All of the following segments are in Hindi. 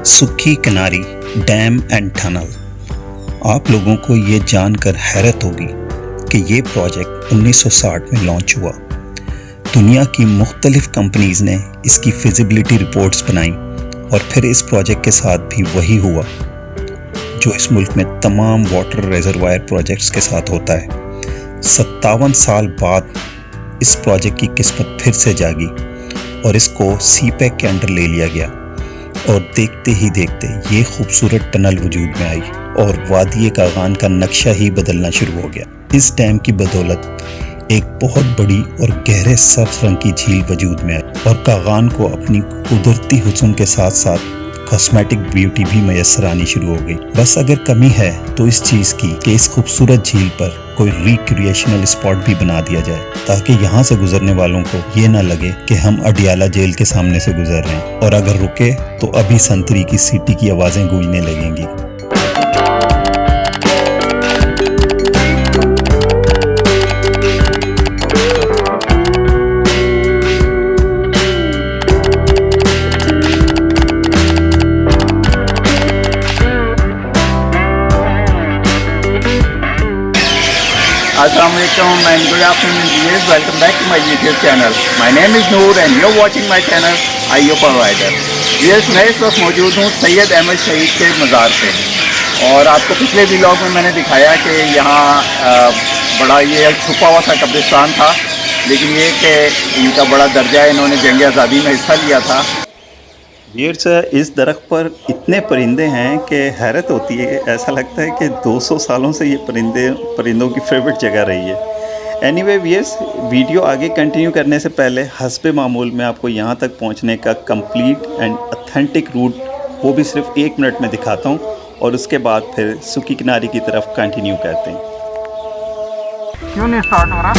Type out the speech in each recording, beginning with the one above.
सुक्खी किनारी डैम एंड टनल। आप लोगों को ये जानकर हैरत होगी कि ये प्रोजेक्ट 1960 में लॉन्च हुआ। दुनिया की मुख्तलिफ कंपनीज़ ने इसकी फिजिबिलिटी रिपोर्ट्स बनाई और फिर इस प्रोजेक्ट के साथ भी वही हुआ जो इस मुल्क में तमाम वाटर रिजर्वायर प्रोजेक्ट्स के साथ होता है। 57 साल बाद इस प्रोजेक्ट की किस्मत फिर से जागी और इसको सीपैक के अंडर ले लिया गया और देखते ही देखते ये खूबसूरत टनल वजूद में आई और वादी कागान का नक्शा ही बदलना शुरू हो गया। इस डैम की बदौलत एक बहुत बड़ी और गहरे सब्ज रंग की झील वजूद में आई और कागान को अपनी कुदरती हुस्न के साथ साथ कॉस्मेटिक ब्यूटी भी मैसर आनी शुरू हो गई। बस अगर कमी है तो इस चीज़ की कि इस खूबसूरत झील पर कोई रिक्रिएशनल स्पॉट भी बना दिया जाए ताकि यहाँ से गुजरने वालों को ये ना लगे कि हम अडियाला जेल के सामने से गुजर रहे हैं और अगर रुके तो अभी संतरी की सीटी की आवाज़ें गूंजने लगेंगी। Assalamualaikum and good afternoon viewers. Welcome back to my YouTube channel. My name is Noor and you're watching my channel IO Provider. Viewers, मैं इस वक्त मौजूद हूँ सैयद अहमद शहीद के मज़ार पे और आपको पिछले व्लॉग में मैंने दिखाया कि यहाँ बड़ा ये छुपा हुआ सा कब्रिस्तान था, लेकिन ये कि इनका बड़ा दर्जा है, इन्होंने जंग आज़ादी में हिस्सा लिया था। व्यूअर्स, इस दरख्त पर इतने परिंदे हैं कि हैरत होती है। ऐसा लगता है कि 200 सालों से ये परिंदों की फेवरेट जगह रही है। एनीवे व्यूअर्स, वीडियो आगे कंटिन्यू करने से पहले हस्बे मामूल में आपको यहाँ तक पहुँचने का कंप्लीट एंड ऑथेंटिक रूट वो भी सिर्फ 1 मिनट में दिखाता हूँ और उसके बाद फिर सुक्खी किनारी की तरफ कंटिन्यू करते हैं। क्यों नहीं स्टार्ट हो रहा?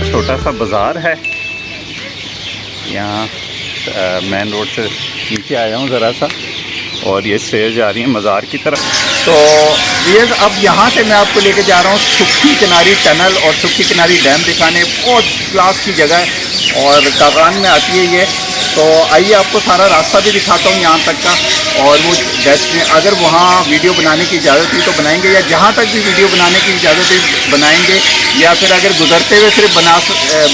छोटा सा बाज़ार है, यहाँ मेन रोड से नीचे आया हूँ ज़रा सा और ये स्टेज जा रही है मज़ार की तरफ। तो ये अब यहाँ से मैं आपको लेके जा रहा हूँ सुक्खी किनारी टनल और सुक्खी किनारी डैम दिखाने। बहुत क्लास की जगह है और कागान में आती है ये। तो आइए आपको सारा रास्ता भी दिखाता हूँ यहाँ तक का और वो डेस्टिनेशन, अगर वहाँ वीडियो बनाने की इजाज़त हुई तो बनाएंगे या जहाँ तक भी वीडियो बनाने की इजाज़त हुई बनाएंगे या फिर अगर गुजरते हुए सिर्फ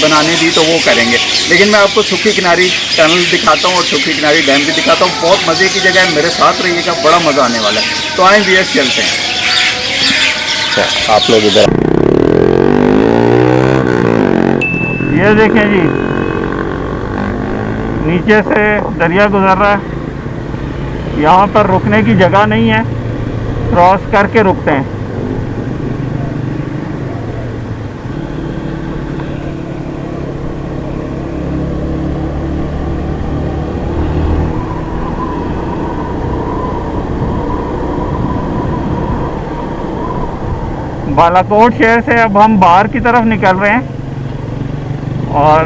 बनाने दी तो वो करेंगे। लेकिन मैं आपको सुक्खी किनारी टनल दिखाता हूँ और सुक्खी किनारी डैम भी दिखाता हूँ। बहुत मज़े की जगह है, मेरे साथ रहिएगा, बड़ा मज़ा आने वाला है। तो आए व्यूअर्स चलते हैं। अच्छा, आप लोग इधर ये देखें जी, नीचे से दरिया गुजर रहा है। यहाँ पर रुकने की जगह नहीं है, क्रॉस करके रुकते हैं। बालाकोट शहर से अब हम बाहर की तरफ निकल रहे हैं और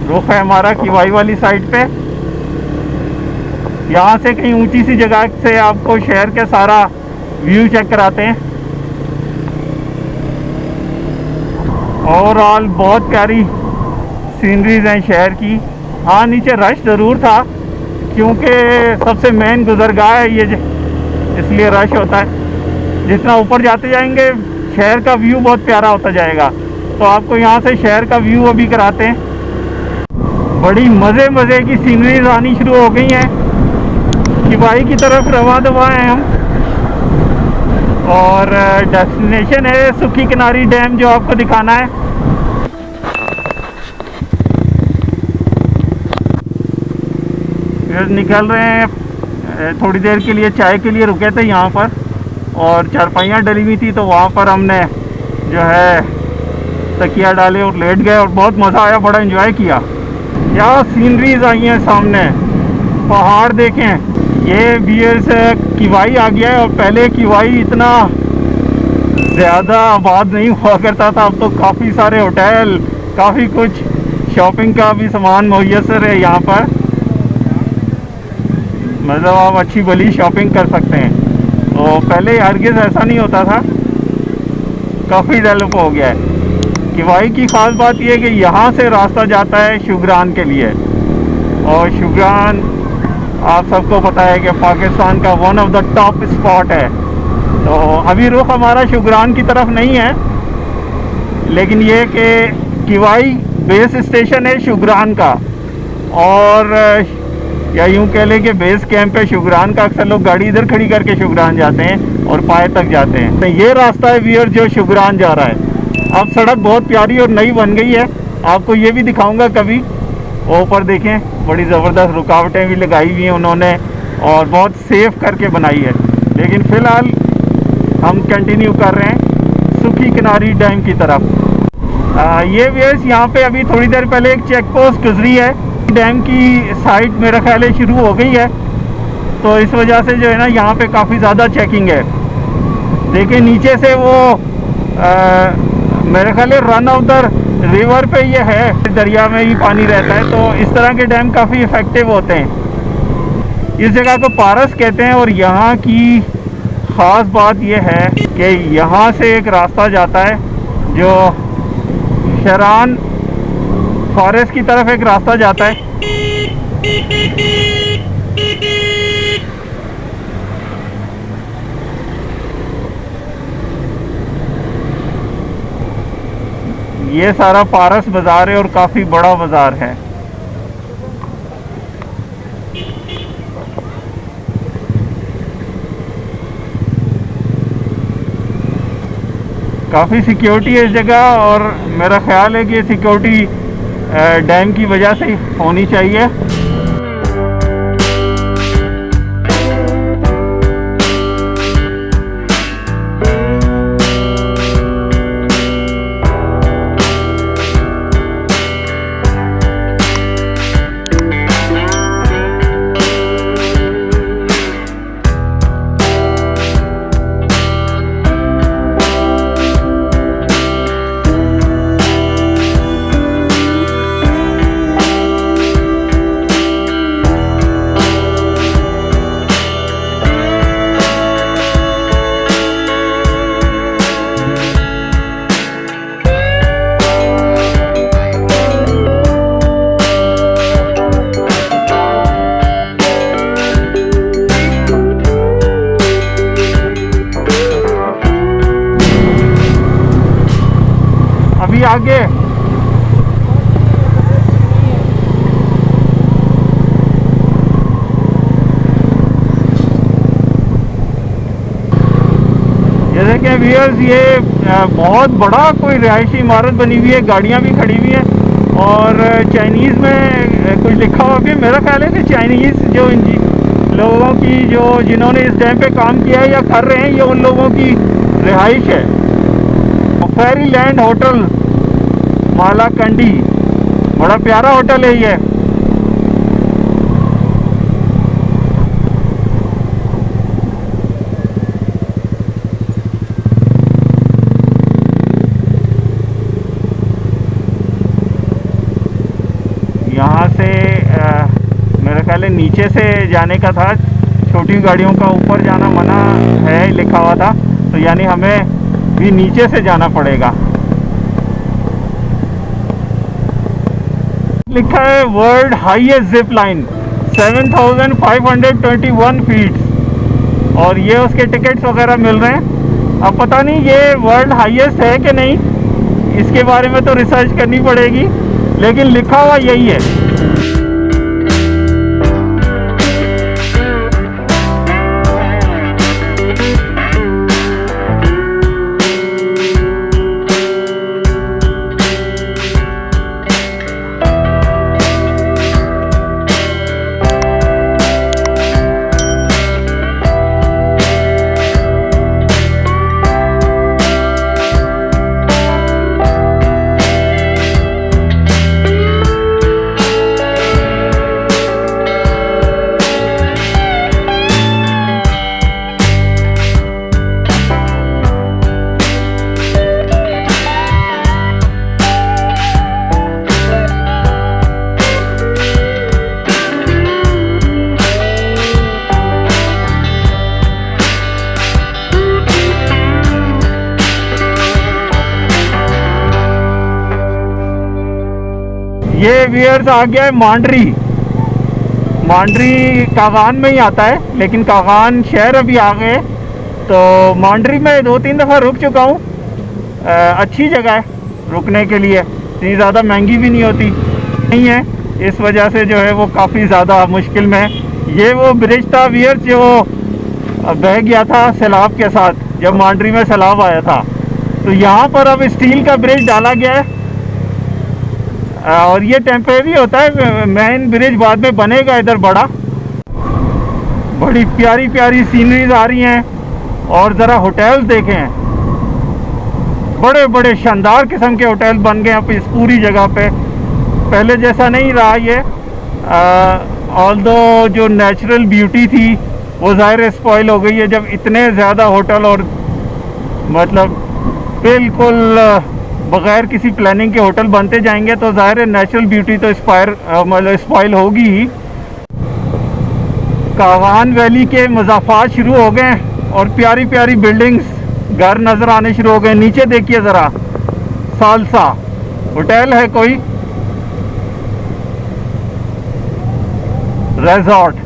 रुख है हमारा किवाई वाली साइड पे। यहाँ से कहीं ऊंची सी जगह से आपको शहर का सारा व्यू चेक कराते हैं। ओवरऑल बहुत प्यारी सीनरीज हैं शहर की। हाँ, नीचे रश ज़रूर था क्योंकि सबसे मेन गुजरगाह है ये, इसलिए रश होता है। जितना ऊपर जाते जाएंगे शहर का व्यू बहुत प्यारा होता जाएगा। तो आपको यहाँ से शहर का व्यू अभी कराते हैं। बड़ी मज़े मज़े की सीनरीज आनी शुरू हो गई हैं। किवाई की तरफ रवा दवा हैं हम, और डेस्टिनेशन है सुखी किनारी डैम जो आपको दिखाना है। फिर निकल रहे हैं, थोड़ी देर के लिए चाय के लिए रुके थे यहाँ पर, और चारपाइयाँ डली हुई थी, तो वहाँ पर हमने जो है तकिया डाले और लेट गए और बहुत मज़ा आया, बड़ा एंजॉय किया। क्या सीनरीज आई हैं सामने, पहाड़ देखें। ये बियर से किवाई आ गया है, और पहले किवाई इतना ज़्यादा आबाद नहीं हुआ करता था। अब तो काफ़ी सारे होटल, काफ़ी कुछ शॉपिंग का भी सामान मुयस्सर है यहाँ पर। मतलब आप अच्छी भली शॉपिंग कर सकते हैं। तो पहले हरगिज़ ऐसा नहीं होता था, काफ़ी डेवलप हो गया है। किवाई की ख़ास बात यह है कि यहाँ से रास्ता जाता है शुगरान के लिए, और शुगरान आप सबको पता है कि पाकिस्तान का one of the top spot है। तो अभी रुख हमारा शुगरान की तरफ नहीं है, लेकिन ये कि किवाई बेस स्टेशन है शुगरान का, और या यूँ कह लें कि बेस कैंप है शुगरान का। अक्सर लोग गाड़ी इधर खड़ी करके शुगरान जाते हैं और पाए तक जाते हैं। तो ये रास्ता है व्यूअर जो शुगरान जा रहा है। अब सड़क बहुत प्यारी और नई बन गई है, आपको ये भी दिखाऊंगा कभी। ऊपर देखें, बड़ी ज़बरदस्त रुकावटें भी लगाई हुई हैं उन्होंने, और बहुत सेफ करके बनाई है। लेकिन फ़िलहाल हम कंटिन्यू कर रहे हैं सुखी किनारी डैम की तरफ। ये व्यूअर्स यहाँ पे अभी थोड़ी देर पहले एक चेक पोस्ट गुजरी है। डैम की साइड मेरा ख्याल है शुरू हो गई है, तो इस वजह से जो है ना यहाँ पे काफ़ी ज़्यादा चेकिंग है। देखिए नीचे से वो मेरे ख्याल है रन ऑफ द रिवर पे ये है, दरिया में ही पानी रहता है। तो इस तरह के डैम काफ़ी इफ़ेक्टिव होते हैं। इस जगह को पारस कहते हैं, और यहाँ की ख़ास बात यह है कि यहाँ से एक रास्ता जाता है जो शरान फॉरेस्ट की तरफ एक रास्ता जाता है। ये सारा पारस बाज़ार है और काफ़ी बड़ा बाज़ार है। काफ़ी सिक्योरिटी है इस जगह, और मेरा ख्याल है कि सिक्योरिटी डैम की वजह से होनी चाहिए। अभी आगे ये देखें व्यूअर्स, ये बहुत बड़ा कोई रिहायशी इमारत बनी हुई है, गाड़ियां भी खड़ी हुई हैं, और चाइनीज़ में कुछ लिखा हुआ भी। मेरा ख्याल है कि चाइनीज़ जो लोगों की जिन्होंने इस डैम पे काम किया है या कर रहे हैं, ये उन लोगों की रिहाइश है। फेरी लैंड होटल मालाकंडी, बड़ा प्यारा होटल है ये। यहाँ से मेरा ख्याल पहले नीचे से जाने का था, छोटी गाड़ियों का ऊपर जाना मना है लिखा हुआ था, तो यानी हमें भी नीचे से जाना पड़ेगा। लिखा है world highest zip line 7521 feet, और ये उसके टिकट्स वगैरह मिल रहे हैं। अब पता नहीं ये वर्ल्ड हाईएस्ट है कि नहीं, इसके बारे में तो रिसर्च करनी पड़ेगी, लेकिन लिखा हुआ यही है। ये व्यूअर्स आ गया है मांडरी। मांडरी कागान में ही आता है, लेकिन कागान शहर अभी आ गए। तो मांडरी में 2-3 दफ़ा रुक चुका हूँ। अच्छी जगह है रुकने के लिए, इतनी ज़्यादा महंगी भी नहीं होती नहीं है, इस वजह से जो है वो काफ़ी ज़्यादा मुश्किल में है। ये वो ब्रिज था व्यूअर्स जो बह गया था सैलाब के साथ, जब मांडरी में सैलाब आया था। तो यहाँ पर अब स्टील का ब्रिज डाला गया है, और ये टेम्परेरी होता है, मेन ब्रिज बाद में बनेगा इधर बड़ा। बड़ी प्यारी प्यारी सीनरीज आ रही हैं, और ज़रा होटल्स देखें, बड़े बड़े शानदार किस्म के होटल बन गए अब इस पूरी जगह पे। पहले जैसा नहीं रहा ये, ऑल्दो जो नेचुरल ब्यूटी थी वो ज़ाहिर स्पॉइल हो गई है जब इतने ज़्यादा होटल और मतलब बिल्कुल बग़ैर किसी प्लानिंग के होटल बनते जाएंगे, तो ज़ाहिर है नेचुरल ब्यूटी तो स्पॉइल होगी ही। कागान वैली के मज़ाफ़ात शुरू हो गए और प्यारी प्यारी बिल्डिंग्स घर नज़र आने शुरू हो गए। नीचे देखिए ज़रा, सालसा होटल है कोई, रिजॉर्ट,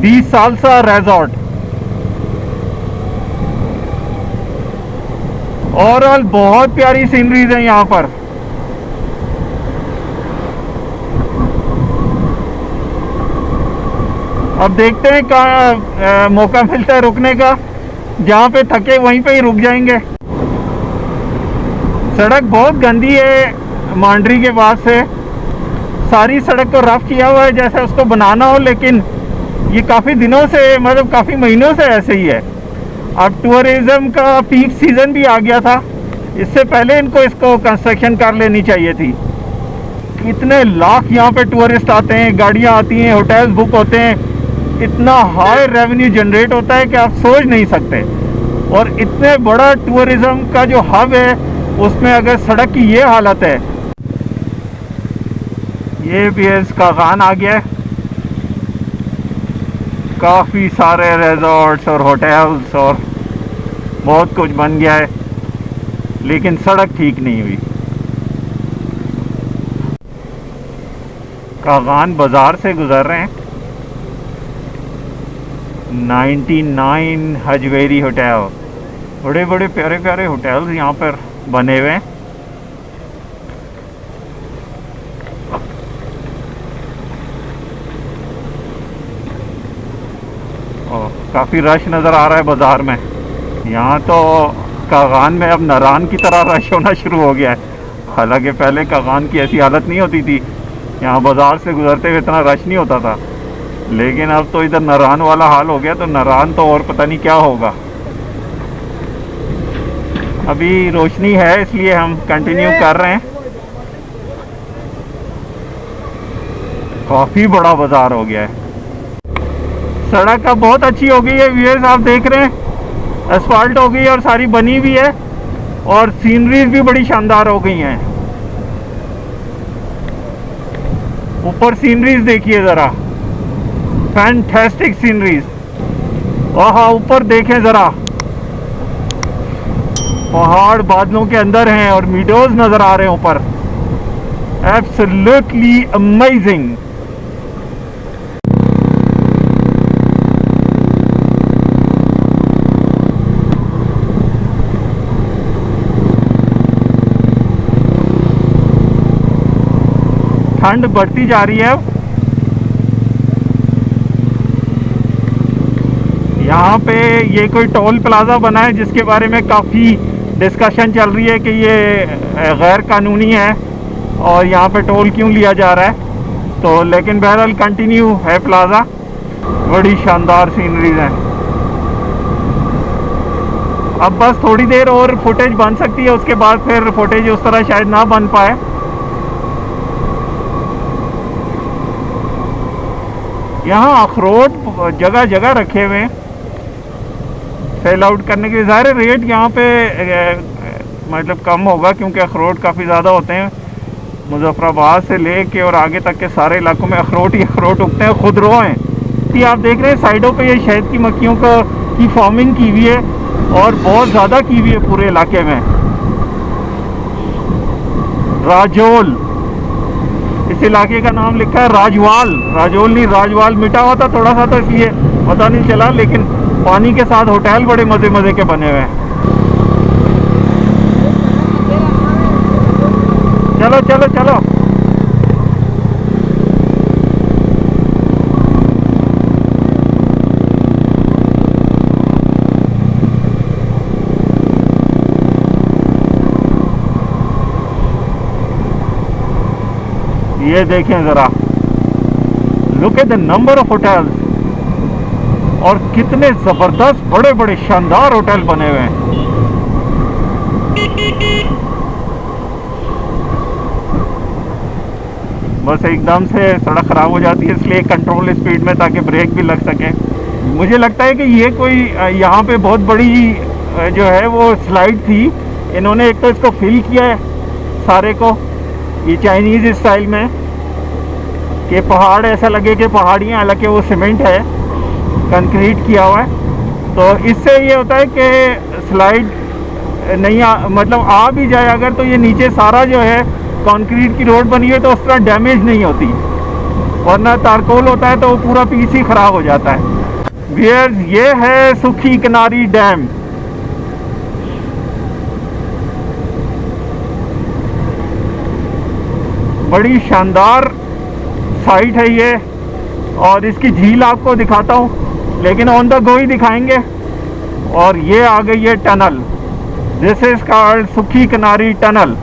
20 सालसा रिजॉर्ट। ओवरऑल बहुत प्यारी सीनरीज है यहाँ पर। अब देखते हैं कहाँ मौका मिलता है रुकने का, जहाँ पे थके वहीं पे ही रुक जाएंगे। सड़क बहुत गंदी है मांडरी के बाद से, सारी सड़क को रफ किया हुआ है जैसे उसको बनाना हो, लेकिन ये काफ़ी दिनों से मतलब काफ़ी महीनों से ऐसे ही है। अब टूरिज़्म का पीक सीज़न भी आ गया था, इससे पहले इसको कंस्ट्रक्शन कर लेनी चाहिए थी। कितने लाख यहाँ पे टूरिस्ट आते हैं, गाड़ियाँ आती हैं, होटल्स बुक होते हैं, इतना हाई रेवेन्यू जनरेट होता है कि आप सोच नहीं सकते। और इतने बड़ा टूरिज़्म का जो हब है उसमें अगर सड़क की ये हालत है। ये भी इसका कागान आ गया है, काफ़ी सारे रिजॉर्ट्स और होटल्स और बहुत कुछ बन गया है, लेकिन सड़क ठीक नहीं हुई। कागान बाज़ार से गुजर रहे हैं। 99 हजवेरी होटल, बड़े बड़े प्यारे प्यारे होटल्स यहाँ पर बने हुए हैं। काफ़ी रश नज़र आ रहा है बाज़ार में। यहाँ तो कागान में अब नारान की तरह रश होना शुरू हो गया है, हालांकि पहले कागान की ऐसी हालत नहीं होती थी, यहाँ बाज़ार से गुजरते हुए इतना रश नहीं होता था, लेकिन अब तो इधर नारान वाला हाल हो गया। तो नारान तो और पता नहीं क्या होगा। अभी रोशनी है इसलिए हम कंटिन्यू कर रहे हैं। काफ़ी बड़ा बाज़ार हो गया है। सड़क अब बहुत अच्छी हो गई है व्यूअर्स, आप देख रहे हैं, एस्फाल्ट हो गई है और सारी बनी भी है, और सीनरीज भी बड़ी शानदार हो गई हैं। ऊपर सीनरीज देखिए ज़रा, फैंटास्टिक सीनरीज। वहाँ ऊपर देखें ज़रा, पहाड़ बादलों के अंदर हैं और मीडोज नज़र आ रहे हैं ऊपर। Absolutely amazing. ठंड बढ़ती जा रही है। यहाँ पे ये कोई टोल प्लाजा बना है जिसके बारे में काफ़ी डिस्कशन चल रही है कि ये गैर कानूनी है और यहाँ पे टोल क्यों लिया जा रहा है। तो लेकिन बहरहाल कंटिन्यू है प्लाजा। बड़ी शानदार सीनरीज हैं। अब बस थोड़ी देर और फुटेज बन सकती है, उसके बाद फिर फुटेज उस तरह शायद ना बन पाए। यहाँ अखरोट जगह जगह रखे हुए हैं सेल आउट करने के। ज़ाहिर रेट यहाँ पे मतलब कम होगा क्योंकि अखरोट काफ़ी ज़्यादा होते हैं। मुजफ्फराबाद से लेके और आगे तक के सारे इलाकों में अखरोट ही अखरोट उगते हैं, खुदरो हैं। कि आप देख रहे हैं साइडों पे ये शहद की मक्खियों की फार्मिंग की हुई है और बहुत ज़्यादा की हुई है पूरे इलाके में। राजौल, इस इलाके का नाम लिखा है राजवाल। राजौल नहीं, राजवाल मिटा हुआ था थोड़ा सा तो इसलिए पता नहीं चला, लेकिन पानी के साथ होटल बड़े मज़े मज़े के बने हुए हैं। चलो चलो चलो। ये देखें ज़रा, look at the number of hotels और कितने ज़बरदस्त बड़े बड़े शानदार होटल बने हुए हैं। बस एकदम से सड़क ख़राब हो जाती है इसलिए कंट्रोल स्पीड में ताकि ब्रेक भी लग सके। मुझे लगता है कि ये कोई यहाँ पे बहुत बड़ी जो है वो स्लाइड थी। इन्होंने एक तो इसको फिल किया है सारे को, ये चाइनीज़ स्टाइल में, कि पहाड़ ऐसा लगे कि पहाड़ियाँ, हालांकि वो सीमेंट है, कंक्रीट किया हुआ है। तो इससे ये होता है कि स्लाइड नहीं मतलब आ भी जाए अगर तो ये नीचे सारा जो है कंक्रीट की रोड बनी है तो उस तरह डैमेज नहीं होती, वरना तारकोल होता है तो वो पूरा पीस ही ख़राब हो जाता है। व्यूअर्स, ये है सुखी किनारी डैम। बड़ी शानदार साइट है ये और इसकी झील आपको दिखाता हूँ, लेकिन ऑन द गो ही दिखाएंगे। और ये आ गई है टनल, दिस इज कॉल्ड सुखी किनारी टनल।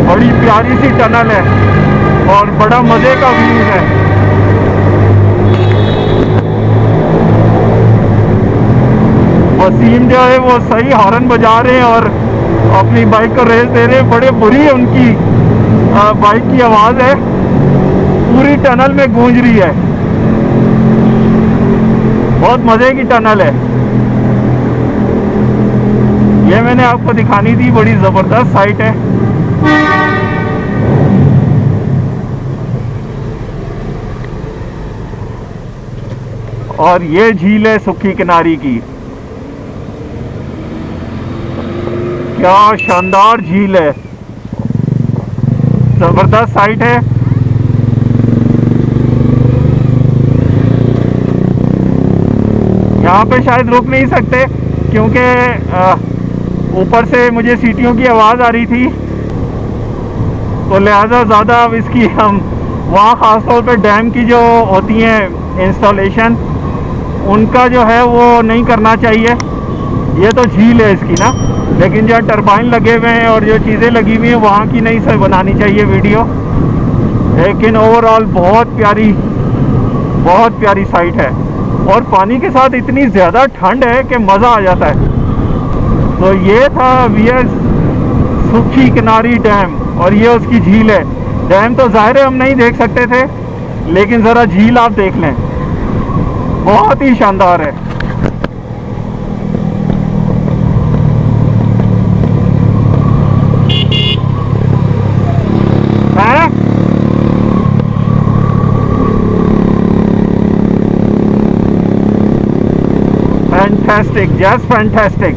बड़ी प्यारी सी टनल है और बड़ा मज़े का व्यू है। वसीम जो है वो सही हॉर्न बजा रहे हैं और अपनी बाइक को रेस दे रहे हैं। बड़े बुरी है उनकी बाइक की आवाज़ है, पूरी टनल में गूंज रही है। बहुत मज़े की टनल है ये, मैंने आपको दिखानी थी। बड़ी ज़बरदस्त साइट है। और ये झील है सुखी किनारी की। क्या शानदार झील है, जबरदस्त साइट है। यहाँ पे शायद रुक नहीं सकते क्योंकि ऊपर से मुझे सीटियों की आवाज़ आ रही थी, तो लिहाजा ज़्यादा अब इसकी हम वहाँ ख़ास तौर पे डैम की जो होती हैं इंस्टॉलेशन, उनका जो है वो नहीं करना चाहिए। ये तो झील है इसकी ना, लेकिन जहाँ टरबाइन लगे हुए हैं और जो चीज़ें लगी हुई हैं वहाँ की नहीं सर बनानी चाहिए वीडियो। लेकिन ओवरऑल बहुत प्यारी साइट है और पानी के साथ इतनी ज़्यादा ठंड है कि मज़ा आ जाता है। तो ये था वीएस सुखी किनारी डैम और ये उसकी झील है। डैम तो ज़ाहिर है हम नहीं देख सकते थे, लेकिन ज़रा झील आप देख लें, बहुत ही शानदार है। Fantastic, just fantastic.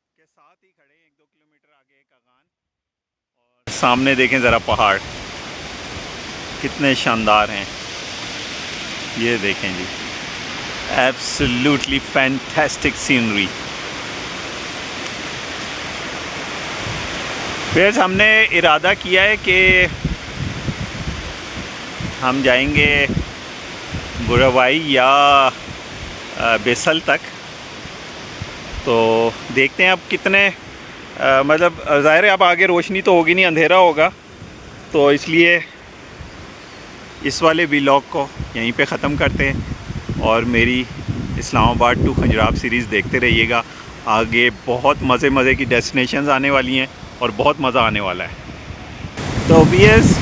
के साथ ही खड़े 1-2 किलोमीटर आगे कागान, और सामने देखें ज़रा पहाड़ कितने शानदार हैं। ये देखें जी, एब्सोल्युटली फैंटास्टिक सीनरी। फिर हमने इरादा किया है कि हम जाएंगे बुरावाई या बेसल तक। तो देखते हैं अब कितने मतलब ज़ाहिर है अब आगे रोशनी तो होगी नहीं, अंधेरा होगा, तो इसलिए इस वाले व्लॉग को यहीं पे ख़त्म करते हैं और मेरी इस्लामाबाद टू खंजराब सीरीज़ देखते रहिएगा। आगे बहुत मज़े की डेस्टिनेशंस आने वाली हैं और बहुत मज़ा आने वाला है। तो व्यूअर्स,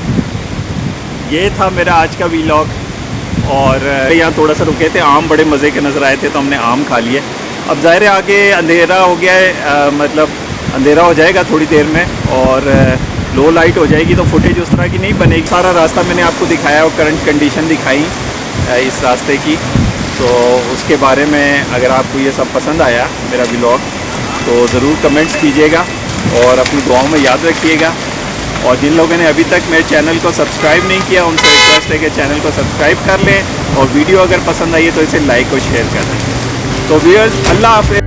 ये था मेरा आज का व्लॉग। और यहाँ थोड़ा सा रुके थे, आम बड़े मज़े के नज़र आए थे तो हमने आम खा लिए। अब ज़ाहिर है आगे अंधेरा हो गया है, मतलब अंधेरा हो जाएगा थोड़ी देर में और लो लाइट हो जाएगी, तो फुटेज उस तरह की नहीं बनेगी। सारा रास्ता मैंने आपको दिखाया और करंट कंडीशन दिखाई इस रास्ते की। तो उसके बारे में अगर आपको ये सब पसंद आया मेरा व्लॉग तो ज़रूर कमेंट्स कीजिएगा और अपनी दुआओं में याद रखिएगा। और जिन लोगों ने अभी तक मेरे चैनल को सब्सक्राइब नहीं किया उनसे रिक्वेस्ट है कि चैनल को सब्सक्राइब कर लें और वीडियो अगर पसंद आई है तो इसे लाइक और शेयर कर दें। तो व्यूअर्स, अल्लाह हाफ़िज़।